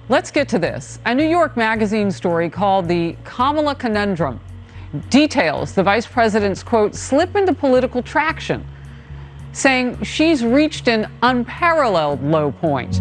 Let's get to this. A New York Magazine story called the Kamala Conundrum details the vice president's, quote, slip into political traction, saying she's reached an unparalleled low point.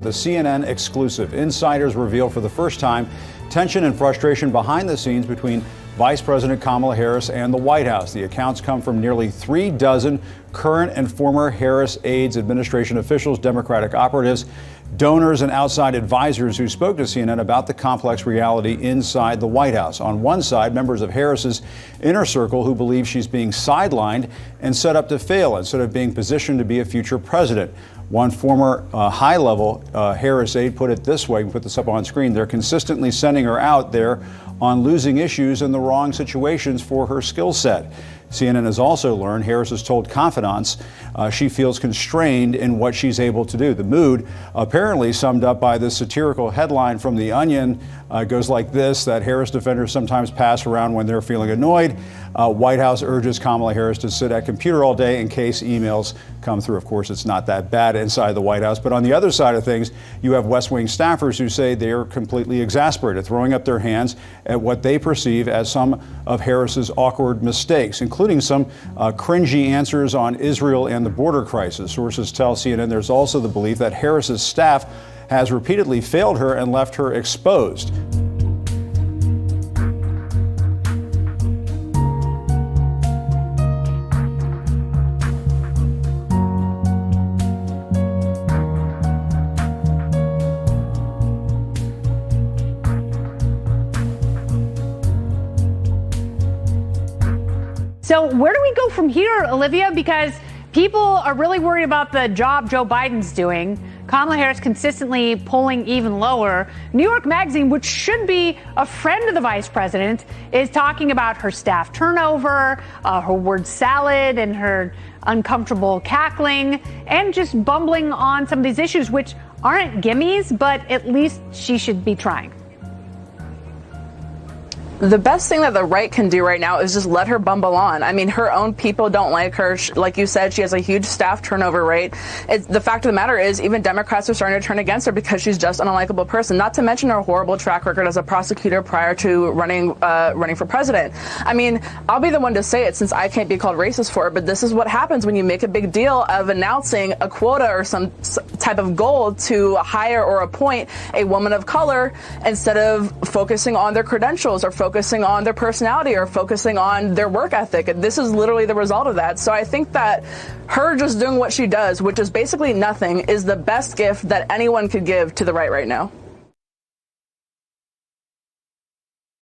The CNN exclusive. Insiders reveal for the first time tension and frustration behind the scenes between Vice President Kamala Harris and the White House. The accounts come from nearly 3 dozen current and former Harris aides, administration officials, Democratic operatives, donors, and outside advisors who spoke to CNN about the complex reality inside the White House. On one side, members of Harris's inner circle who believe she's being sidelined and set up to fail instead of being positioned to be a future president. One former high-level Harris aide put it this way, we put this up on screen, they're consistently sending her out there on losing issues in the wrong situations for her skill set. CNN has also learned Harris has told confidants she feels constrained in what she's able to do. The mood, apparently summed up by this satirical headline from The Onion, goes like this, that Harris defenders sometimes pass around when they're feeling annoyed. White House urges Kamala Harris to sit at computer all day in case emails come through. Of course, it's not that bad inside the White House. But on the other side of things, you have West Wing staffers who say they are completely exasperated, throwing up their hands at what they perceive as some of Harris's awkward mistakes, including some cringy answers on Israel and the border crisis. Sources tell CNN there's also the belief that Harris's staff has repeatedly failed her and left her exposed. So where do we go from here, Olivia? Because people are really worried about the job Joe Biden's doing. Kamala Harris consistently polling even lower. New York Magazine, which should be a friend of the vice president, is talking about her staff turnover, her word salad, and her uncomfortable cackling, and just bumbling on some of these issues, which aren't gimmies, but at least she should be trying. The best thing that the right can do right now is just let her bumble on. I mean, her own people don't like her. Like you said, she has a huge staff turnover rate. The fact of the matter is, even Democrats are starting to turn against her because she's just an unlikable person, not to mention her horrible track record as a prosecutor prior to running for president. I mean, I'll be the one to say it since I can't be called racist for it, but this is what happens when you make a big deal of announcing a quota or some type of goal to hire or appoint a woman of color instead of focusing on their credentials or focusing on their personality or focusing on their work ethic. This is literally the result of that. So I think that her just doing what she does, which is basically nothing, is the best gift that anyone could give to the right now.